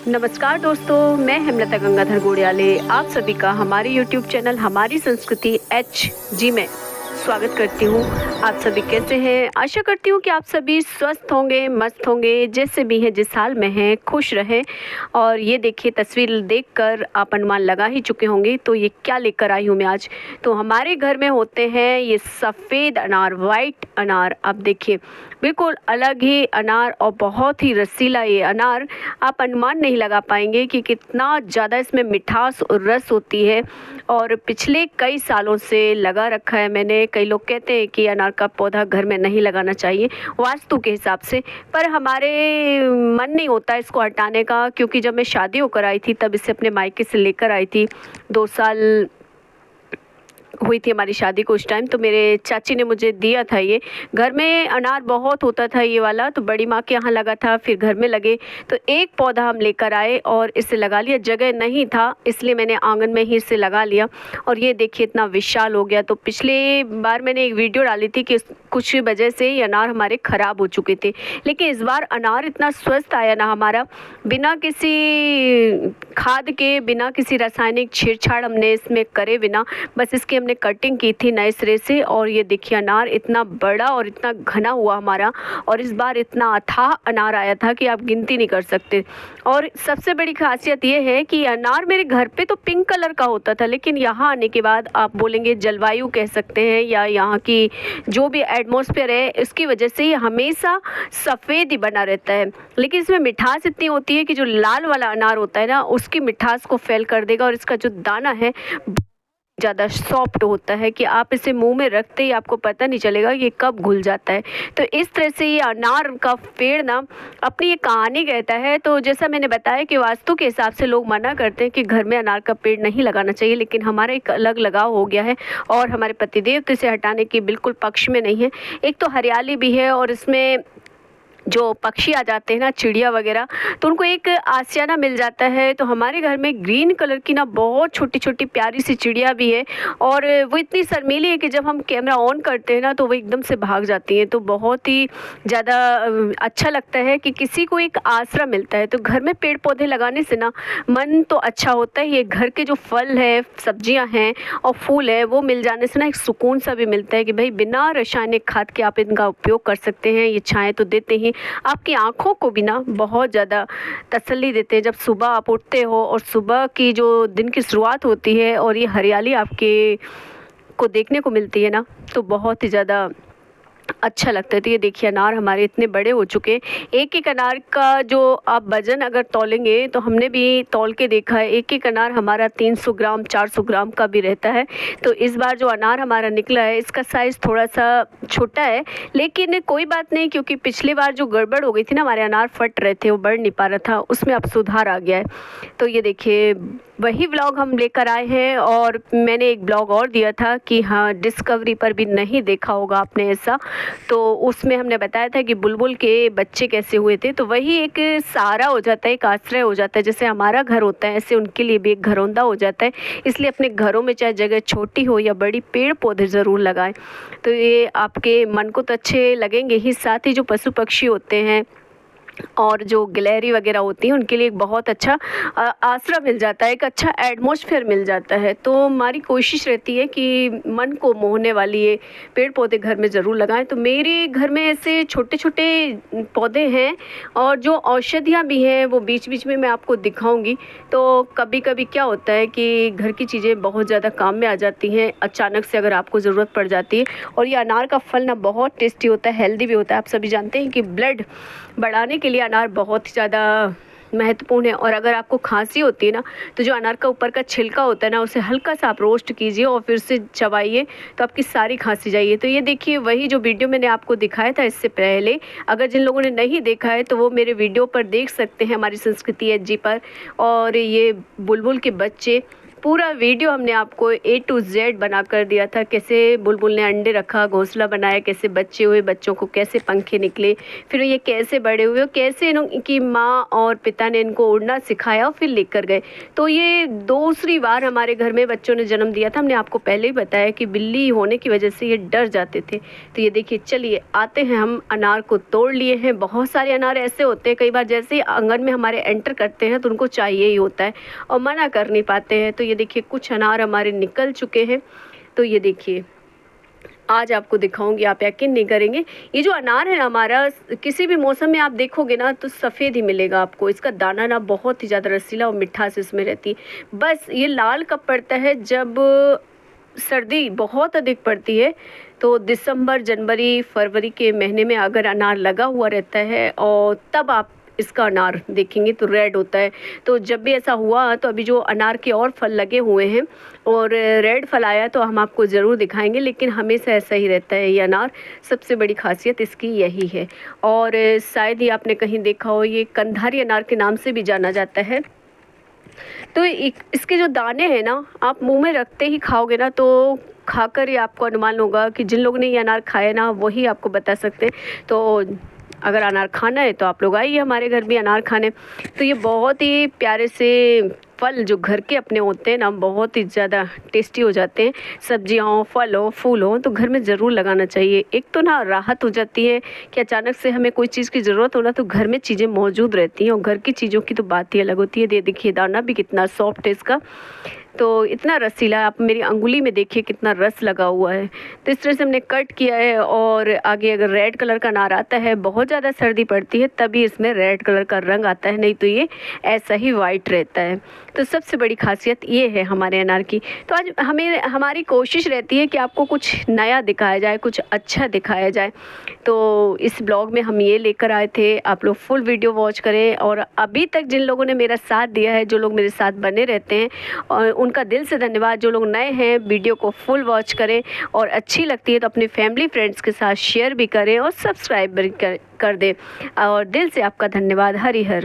नमस्कार दोस्तों, मैं हेमलता गंगाधर गोड़ियाले आप सभी का हमारे YouTube चैनल हमारी संस्कृति HG में स्वागत करती हूँ। आप सभी कैसे हैं? आशा करती हूँ कि आप सभी स्वस्थ होंगे, मस्त होंगे, जैसे भी हैं, जिस हाल में हैं, खुश रहें। और ये देखिए, तस्वीर देखकर आप अनुमान लगा ही चुके होंगे तो ये क्या लेकर आई हूँ मैं आज। तो हमारे घर में होते हैं ये सफ़ेद अनार, वाइट अनार। आप देखिए, बिल्कुल अलग ही अनार और बहुत ही रसीला ये अनार। आप अनुमान नहीं लगा पाएंगे कि कितना ज़्यादा इसमें मिठास और रस होती है। और पिछले कई सालों से लगा रखा है मैंने। कई लोग कहते हैं कि अनार का पौधा घर में नहीं लगाना चाहिए वास्तु के हिसाब से, पर हमारे मन नहीं होता इसको हटाने का, क्योंकि जब मैं शादी होकर आई थी तब इसे अपने मायके से लेकर आई थी। 2 साल हुई थी हमारी शादी को उस टाइम, तो मेरे चाची ने मुझे दिया था। ये घर में अनार बहुत होता था ये वाला, तो बड़ी माँ के यहाँ लगा था, फिर घर में लगे तो एक पौधा हम लेकर आए और इसे लगा लिया। जगह नहीं था इसलिए मैंने आंगन में ही इसे लगा लिया और ये देखिए इतना विशाल हो गया। तो पिछले बार मैंने एक वीडियो डाली थी कि कुछ वजह से ये अनार हमारे ख़राब हो चुके थे, लेकिन इस बार अनार इतना स्वस्थ आया ना हमारा, बिना किसी खाद के, बिना किसी रासायनिक छेड़छाड़ हमने इसमें करे बिना, बस इसके हमने कटिंग की थी नए सिरे से। और ये देखिए अनार इतना बड़ा और इतना घना हुआ हमारा, और इस बार इतना अथाह अनार आया था कि आप गिनती नहीं कर सकते। और सबसे बड़ी खासियत ये है कि अनार मेरे घर पे तो पिंक कलर का होता था, लेकिन यहाँ आने के बाद आप बोलेंगे जलवायु कह सकते हैं या यहाँ की जो भी एटमॉस्फेयर है, इसकी वजह से ये हमेशा सफ़ेद ही बना रहता है। लेकिन इसमें मिठास इतनी होती है कि जो लाल वाला अनार होता है ना, उसकी मिठास को फेल कर देगा। और इसका जो दाना है ज़्यादा सॉफ्ट होता है कि आप इसे मुंह में रखते ही आपको पता नहीं चलेगा ये कब घुल जाता है। तो इस तरह से ये अनार का पेड़ ना अपनी एक कहानी कहता है। तो जैसा मैंने बताया कि वास्तु के हिसाब से लोग मना करते हैं कि घर में अनार का पेड़ नहीं लगाना चाहिए, लेकिन हमारा एक अलग लगाव हो गया है और हमारे पतिदेव तो इसे हटाने के बिल्कुल पक्ष में नहीं है। एक तो हरियाली भी है और इसमें जो पक्षी आ जाते हैं ना, चिड़िया वगैरह, तो उनको एक आशियाना मिल जाता है। तो हमारे घर में ग्रीन कलर की ना बहुत छोटी छोटी प्यारी सी चिड़िया भी है, और वो इतनी शर्मीली है कि जब हम कैमरा ऑन करते हैं ना तो वो एकदम से भाग जाती हैं। तो बहुत ही ज़्यादा अच्छा लगता है कि किसी को एक आसरा मिलता है। तो घर में पेड़ पौधे लगाने से ना मन तो अच्छा होता है। ये घर के जो फल है, सब्जियां हैं और फूल है, वो मिल जाने से ना एक सुकून सा भी मिलता है कि भाई बिना रासायनिक खाद के आप इनका उपयोग कर सकते हैं। ये छाएँ तो देते ही आपकी आँखों को भी ना बहुत ज़्यादा तसल्ली देते हैं। जब सुबह आप उठते हो और सुबह की जो दिन की शुरुआत होती है और ये हरियाली आपके को देखने को मिलती है ना, तो बहुत ही ज़्यादा अच्छा लगता है। तो ये देखिए अनार हमारे इतने बड़े हो चुके हैं। एक एक अनार का जो आप वज़न अगर तौलेंगे, तो हमने भी तौल के देखा है, एक एक अनार हमारा 300 ग्राम 400 ग्राम का भी रहता है। तो इस बार जो अनार हमारा निकला है इसका साइज़ थोड़ा सा छोटा है, लेकिन कोई बात नहीं, क्योंकि पिछली बार जो गड़बड़ हो गई थी ना, हमारे अनार फट रहे थे, वो बढ़ नहीं पा रहा था, उसमें अब सुधार आ गया है। तो ये देखिए वही व्लॉग हम लेकर आए हैं। और मैंने एक ब्लॉग और दिया था कि हाँ, डिस्कवरी पर भी नहीं देखा होगा आपने ऐसा, तो उसमें हमने बताया था कि बुलबुल के बच्चे कैसे हुए थे। तो वही एक सहारा हो जाता है, एक आश्रय हो जाता है। जैसे हमारा घर होता है, ऐसे उनके लिए भी एक घरौंदा हो जाता है। इसलिए अपने घरों में चाहे जगह छोटी हो या बड़ी, पेड़ पौधे ज़रूर लगाएं। तो ये आपके मन को तो अच्छे लगेंगे ही, साथ ही जो पशु पक्षी होते हैं और जो गिलहरी वगैरह होती हैं उनके लिए एक बहुत अच्छा आसरा मिल जाता है, एक अच्छा एटमॉस्फेयर मिल जाता है। तो हमारी कोशिश रहती है कि मन को मोहने वाली ये पेड़ पौधे घर में ज़रूर लगाएं। तो मेरे घर में ऐसे छोटे छोटे पौधे हैं और जो औषधियाँ भी हैं वो बीच बीच में मैं आपको दिखाऊंगी। तो कभी कभी क्या होता है कि घर की चीज़ें बहुत ज़्यादा काम में आ जाती हैं अचानक से, अगर आपको ज़रूरत पड़ जाती है। और ये अनार का फल ना बहुत टेस्टी होता है, हेल्दी भी होता है। आप सभी जानते हैं कि ब्लड बढ़ाने के लिए अनार बहुत ही ज़्यादा महत्वपूर्ण है। और अगर आपको खांसी होती है ना, तो जो अनार का ऊपर का छिलका होता है ना, उसे हल्का सा आप रोस्ट कीजिए और फिर से चबाइए, तो आपकी सारी खांसी जाइए। तो ये देखिए वही जो वीडियो मैंने आपको दिखाया था इससे पहले, अगर जिन लोगों ने नहीं देखा है तो वो मेरे वीडियो पर देख सकते हैं, हमारी संस्कृति HG पर। और ये बुलबुल के बच्चे पूरा वीडियो हमने आपको A to Z बना कर दिया था, कैसे बुलबुल ने अंडे रखा, घोंसला बनाया, कैसे बच्चे हुए, बच्चों को कैसे पंखे निकले, फिर ये कैसे बड़े हुए और कैसे इनकी माँ और पिता ने इनको उड़ना सिखाया और फिर लेकर गए। तो ये दूसरी बार हमारे घर में बच्चों ने जन्म दिया था। हमने आपको पहले ही बताया कि बिल्ली होने की वजह से ये डर जाते थे। तो ये देखिए, चलिए आते हैं, हम अनार को तोड़ लिए हैं। बहुत सारे अनार ऐसे होते हैं, कई बार जैसे ही आंगन में हमारे एंटर करते हैं तो उनको चाहिए ही होता है और मना कर नहीं पाते हैं। तो ये देखिए, कुछ अनार हमारे निकल चुके हैं। तो ये देखिए, आज आपको दिखाऊंगी, आप यकीन नहीं करेंगे। ये जो अनार है ना हमारा, किसी भी मौसम में आप देखोगे ना तो सफ़ेद ही मिलेगा आपको। इसका दाना ना बहुत ही ज़्यादा रसीला और मिठास इसमें रहती है। बस ये लाल कब पड़ता है, जब सर्दी बहुत अधिक पड़ती है। तो दिसंबर, जनवरी, फरवरी के महीने में अगर अनार लगा हुआ रहता है और तब आप इसका अनार देखेंगे तो रेड होता है। तो जब भी ऐसा हुआ, तो अभी जो अनार के और फल लगे हुए हैं और रेड फल आया तो हम आपको ज़रूर दिखाएंगे, लेकिन हमेशा ऐसा ही रहता है ये अनार। सबसे बड़ी खासियत इसकी यही है। और शायद ही आपने कहीं देखा हो, ये कंधारी अनार के नाम से भी जाना जाता है। तो इसके जो दाने हैं ना, आप मुंह में रखते ही खाओगे ना तो खाकर ही आपको अनुमान होगा कि जिन लोगों ने ये अनार खाए ना वही आपको बता सकते हैं। तो अगर अनार खाना है तो आप लोग आइए हमारे घर भी अनार खाने। तो ये बहुत ही प्यारे से फल जो घर के अपने होते हैं ना, बहुत ही ज़्यादा टेस्टी हो जाते हैं। सब्जियाँ हो, फल हो, फूल हो, तो घर में ज़रूर लगाना चाहिए। एक तो ना राहत हो जाती है कि अचानक से हमें कोई चीज़ की ज़रूरत हो ना तो घर में चीज़ें मौजूद रहती हैं, और घर की चीज़ों की तो बात ही अलग होती है। ये देखिए, दाना भी कितना सॉफ्ट है इसका, तो इतना रसीला, आप मेरी अंगुली में देखिए कितना रस लगा हुआ है। तो इस तरह से हमने कट किया है। और आगे अगर रेड कलर का अनार आता है, बहुत ज़्यादा सर्दी पड़ती है तभी इसमें रेड कलर का रंग आता है, नहीं तो ये ऐसा ही वाइट रहता है। तो सबसे बड़ी खासियत ये है हमारे अनार की। तो आज हमारी कोशिश रहती है कि आपको कुछ नया दिखाया जाए, कुछ अच्छा दिखाया जाए। तो इस ब्लॉग में हम ये लेकर आए थे, आप लोग फुल वीडियो वॉच करें। और अभी तक जिन लोगों ने मेरा साथ दिया है, जो लोग मेरे साथ बने रहते हैं, और उनका दिल से धन्यवाद। जो लोग नए हैं, वीडियो को फुल वॉच करें, और अच्छी लगती है तो अपने फैमिली फ्रेंड्स के साथ शेयर भी करें और सब्सक्राइब भी कर दें। और दिल से आपका धन्यवाद। हरि हर।